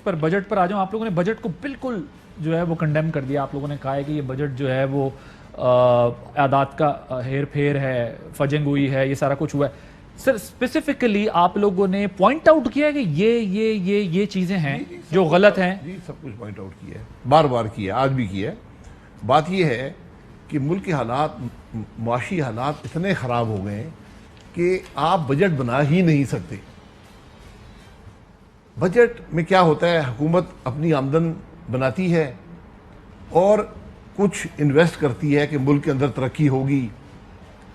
پر budget پر آ جاؤں. آپ لوگوں نے بجٹ کو بالکل جو ہے وہ کنڈیم کر دیا. آپ لوگوں نے کہا ہے کہ یہ بجٹ جو ہے وہ اعداد کا ہیر پھیر ہے, فجنگ ہوئی ہے, یہ سارا کچھ ہوا ہے. سر اسپیسیفکلی آپ لوگوں نے پوائنٹ آؤٹ کیا ہے کہ یہ چیزیں ہیں جو غلط ہیں؟ جی سب کچھ پوائنٹ آؤٹ کیا ہے, بار بار کیا ہے, آج بھی کیا ہے. بات یہ ہے کہ ملک کے حالات, معاشی حالات اتنے خراب ہو گئے ہیں کہ آپ بجٹ بنا ہی نہیں سکتے. بجٹ میں کیا ہوتا ہے, حکومت اپنی آمدن بناتی ہے اور کچھ انویسٹ کرتی ہے کہ ملک کے اندر ترقی ہوگی,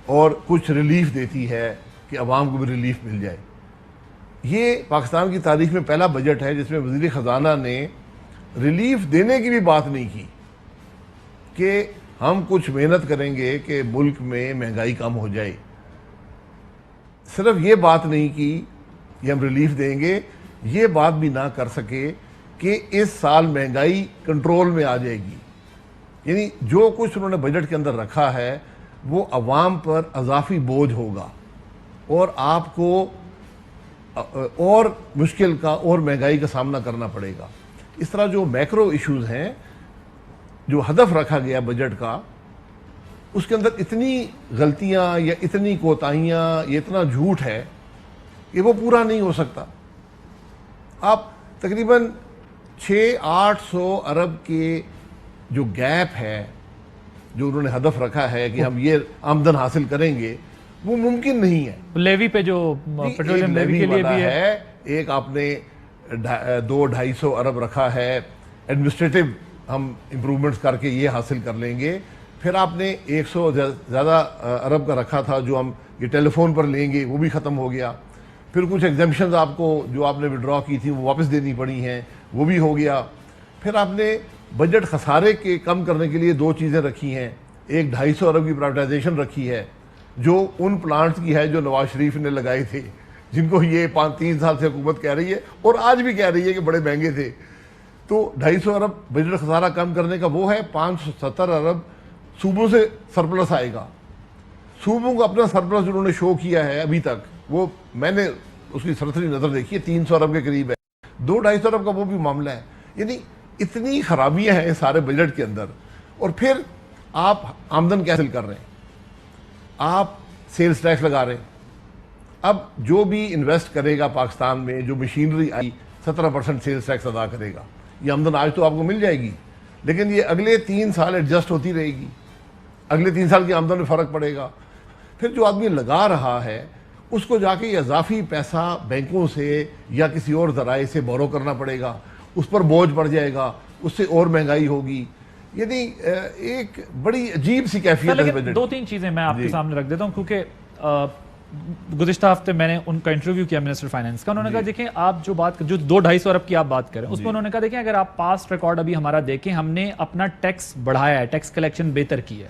اور کچھ ریلیف دیتی ہے کہ عوام کو بھی ریلیف مل جائے. یہ پاکستان کی تاریخ میں پہلا بجٹ ہے جس میں وزیر خزانہ نے ریلیف دینے کی بھی بات نہیں کی کہ ہم کچھ محنت کریں گے کہ ملک میں مہنگائی کم ہو جائے. صرف یہ بات نہیں کی کہ ہم ریلیف دیں گے, یہ بات بھی نہ کر سکے کہ اس سال مہنگائی کنٹرول میں آ جائے گی. یعنی جو کچھ انہوں نے بجٹ کے اندر رکھا ہے وہ عوام پر اضافی بوجھ ہوگا اور آپ کو اور مشکل کا اور مہنگائی کا سامنا کرنا پڑے گا. اس طرح جو میکرو ایشوز ہیں, جو ہدف رکھا گیا بجٹ کا, اس کے اندر اتنی غلطیاں یا اتنی کوتاہیاں یا اتنا جھوٹ ہے کہ وہ پورا نہیں ہو سکتا. آپ تقریباً 600-800 ارب کے جو گیپ ہے, جو انہوں نے ہدف رکھا ہے کہ ہم یہ آمدن حاصل کریں گے, وہ ممکن نہیں ہے. لیوی پہ جو پیٹرولیم لیوی کے لیے بھی ہے, ایک آپ نے 200-250 ارب رکھا ہے, ایڈمنسٹریٹو ہم امپرومنٹس کر کے یہ حاصل کر لیں گے. پھر آپ نے 100 زیادہ ارب کا رکھا تھا جو ہم یہ ٹیلی فون پر لیں گے, وہ بھی ختم ہو گیا. پھر کچھ ایگزمپشنز آپ کو جو آپ نے وڈرا کی تھی وہ واپس دینی پڑی ہیں, وہ بھی ہو گیا. پھر آپ نے بجٹ خسارے کے کم کرنے کے لیے 2 چیزیں رکھی ہیں. ایک 250 ارب کی پرائیویٹائزیشن رکھی ہے جو ان پلانٹس کی ہے جو نواز شریف نے لگائے تھے, جن کو یہ 3 سال سے حکومت کہہ رہی ہے اور آج بھی کہہ رہی ہے کہ بڑے مہنگے تھے. تو 250 ارب بجٹ خسارہ کم کرنے کا وہ ہے. 570 ارب صوبوں سے سرپلس آئے گا. صوبوں کو اپنا سرپلس انہوں نے شو کیا ہے ابھی تک, وہ میں نے اس کی سرسری نظر دیکھی ہے, 300 ارب کے قریب ہے. 200-250 ارب کا وہ بھی معاملہ ہے. یعنی اتنی خرابیاں ہیں سارے بجٹ کے اندر. اور پھر آپ آمدن کیسے حاصل کر رہے ہیں؟ آپ سیلز ٹیکس لگا رہے ہیں. اب جو بھی انویسٹ کرے گا پاکستان میں, جو مشینری آئی, 17% سیلز ٹیکس ادا کرے گا. یہ آمدن آج تو آپ کو مل جائے گی, لیکن یہ اگلے 3 سال ایڈجسٹ ہوتی رہے گی. اگلے 3 سال کی آمدن میں فرق پڑے گا. پھر جو آدمی لگا رہا ہے اس کو جا کے یہ اضافی پیسہ بینکوں سے یا کسی اور ذرائع سے بورو کرنا پڑے گا, اس پر بوجھ پڑ جائے گا, اس سے اور مہنگائی ہوگی. یعنی ایک بڑی عجیب سی کیفیت ہے. 2-3 چیزیں میں آپ کے سامنے رکھ دیتا ہوں, کیونکہ گزشتہ ہفتے میں نے ان کا انٹرویو کیا منسٹر فائنانس کا. انہوں نے کہا دیکھیں آپ جو 200-250 ارب کی آپ بات کریں, اس میں انہوں نے کہا دیکھیں اگر آپ پاسٹ ریکارڈ ابھی ہمارا دیکھیں, ہم نے اپنا ٹیکس بڑھایا ہے, ٹیکس کلیکشن بہتر کی ہے,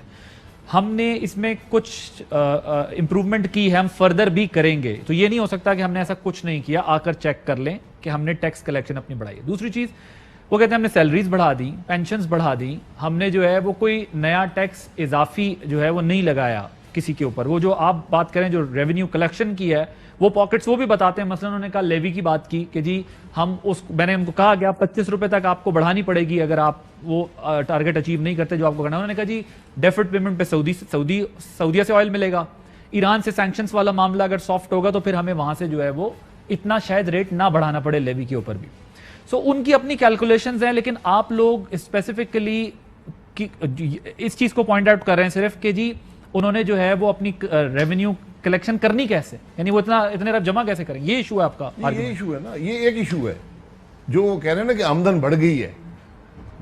ہم نے اس میں کچھ امپروومنٹ کی ہے, ہم فردر بھی کریں گے. تو یہ نہیں ہو سکتا کہ ہم نے ایسا کچھ نہیں کیا, آ کر چیک کر لیں کہ ہم نے ٹیکس کلیکشن اپنی بڑھائی ہے. دوسری چیز وہ کہتے ہیں ہم نے سیلریز بڑھا دی, پینشنز بڑھا دی, ہم نے جو ہے وہ کوئی نیا ٹیکس اضافی جو ہے وہ نہیں لگایا کسی کے اوپر. وہ جو آپ بات کریں جو ریونیو کلیکشن کی ہے وہ پاکٹس وہ بھی بتاتے ہیں. مثلا انہوں نے کہا لیوی کی بات کی کہ جی ہم میں نے ان کو کہا کہ آپ 25 روپے تک آپ کو بڑھانی پڑے گی اگر آپ وہ ٹارگٹ اچیو نہیں کرتے جو آپ کو کرنا. انہوں نے کہا جی ڈیفرڈ پیمنٹ پہ سعودیہ سے آئل ملے گا, ایران سے سینکشنز والا معاملہ اگر سافٹ ہوگا تو پھر ہمیں وہاں سے جو ہے وہ اتنا شاید ریٹ نہ بڑھانا پڑے لیوی کے اوپر بھی. سو ان کی اپنی کیلکولیشنز ہیں, لیکن آپ لوگ اسپیسیفکلی اس چیز کو پوائنٹ آؤٹ کر رہے ہیں صرف کہ جی انہوں نے جو ہے وہ اپنی ریونیو کلیکشن کرنی کیسے, یعنی وہ اتنے ارب جمع کیسے کریں. یہ ایشو ہے آپ کا. یہ ایشو ہے نا, یہ ایک ایشو ہے جو وہ کہہ رہے ہیں نا کہ آمدن بڑھ گئی ہے.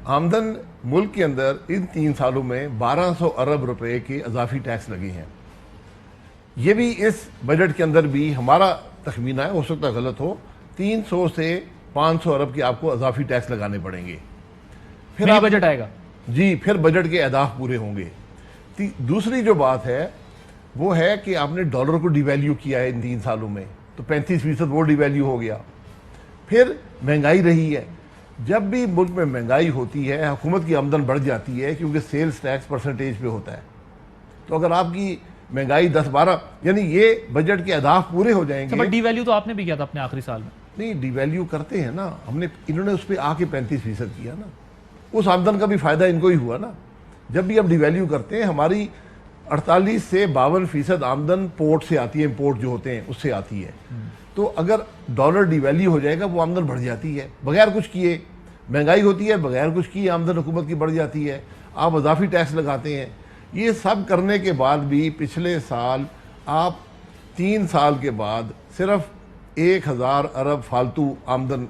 آمدن ملک کے اندر ان 3 سالوں میں 1200 ارب روپے کے اضافی ٹیکس لگے ہیں. یہ بھی اس بجٹ کے اندر بھی ہمارا تخمینہ ہے, ہو سکتا ہے غلط ہو, 300 سے 500 ارب کے آپ کو اضافی ٹیکس لگانے پڑیں گے. پھر بجٹ آئے گا. جی پھر بجٹ کے اہداف پورے ہوں گے. دوسری جو بات ہے وہ ہے کہ آپ نے ڈالر کو ڈی ویلیو کیا ہے ان 3 سالوں میں, تو 35% وہ ڈی ویلیو ہو گیا. پھر مہنگائی رہی ہے. جب بھی ملک میں مہنگائی ہوتی ہے حکومت کی آمدن بڑھ جاتی ہے کیونکہ سیلز ٹیکس پرسنٹیج پہ ہوتا ہے. تو اگر آپ کی مہنگائی 10-12 یعنی یہ بجٹ کے اہداف پورے ہو جائیں گے. ڈی ویلیو تو آپ نے بھی کیا تھا اپنے آخری سال میں. نہیں ڈی ویلیو کرتے ہیں نا ہم نے, انہوں نے اس پہ آ کے 35% کیا نا, اس آمدن کا بھی فائدہ ان کو ہی ہوا نا. جب بھی ہم ڈی ویلیو کرتے ہیں ہماری 48 سے 52% آمدن پورٹ سے آتی ہے, امپورٹ جو ہوتے ہیں اس سے آتی ہے. تو اگر ڈالر ڈی ویلیو ہو جائے گا وہ آمدن بڑھ جاتی ہے بغیر کچھ کیے, مہنگائی ہوتی ہے بغیر کچھ کیے آمدن حکومت کی بڑھ جاتی ہے, آپ اضافی ٹیکس لگاتے ہیں. یہ سب کرنے کے بعد بھی پچھلے سال آپ 3 سال کے بعد صرف 1000 ارب فالتو آمدن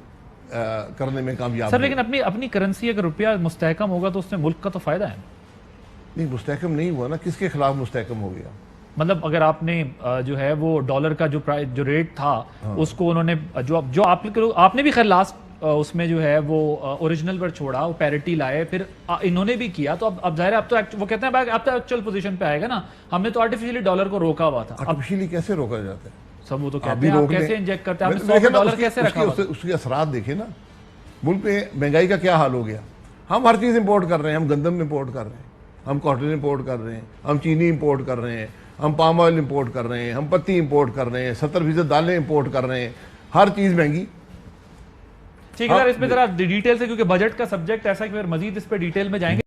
کرنے میں کامیاب سر. ہوئے. لیکن اپنی کرنسی اگر روپیہ مستحکم ہوگا تو اس میں ملک کا تو فائدہ ہے. نہیں مستحکم نہیں ہوا نا, کس کے خلاف مستحکم ہو گیا؟ مطلب اگر آپ نے جو ہے وہ ڈالر کا جو ریٹ تھا اس کو انہوں نے جو آپ نے بھی خیر لاسٹ اس میں جو ہے وہ اوریجنل پر چھوڑا, وہ پیرٹی لائے, پھر انہوں نے بھی کیا. تو اب ظاہر ہے اب تو وہ کہتے ہیں اب تو ایکچوئل پوزیشن پہ آئے گا نا. ہم نے تو آرٹیفیشلی ڈالر کو روکا ہوا تھا. آرٹیفیشلی کیسے روکا جاتا ہے؟ سب وہ تو کہتے ہیں آپ کیسے انجیکٹ کرتے ہیں, آپ نے $100 کیسے رکھا ہوا؟ اس کے اثرات دیکھیں نا, ملک میں مہنگائی کا کیا حال ہو گیا. ہم ہر چیز امپورٹ کر رہے ہیں, ہم گندم امپورٹ کر رہے ہیں, ہم کاٹن امپورٹ کر رہے ہیں, ہم چینی امپورٹ کر رہے ہیں, ہم پام آئل امپورٹ کر رہے ہیں, ہم پتی امپورٹ کر رہے ہیں, 70% دالیں امپورٹ کر رہے ہیں, ہر چیز مہنگی. ٹھیک ہے سر, اس پہ ذرا ڈیٹیل سے, کیونکہ بجٹ کا سبجیکٹ ایسا کہ پھر مزید اس پہ ڈیٹیل میں جائیں گے.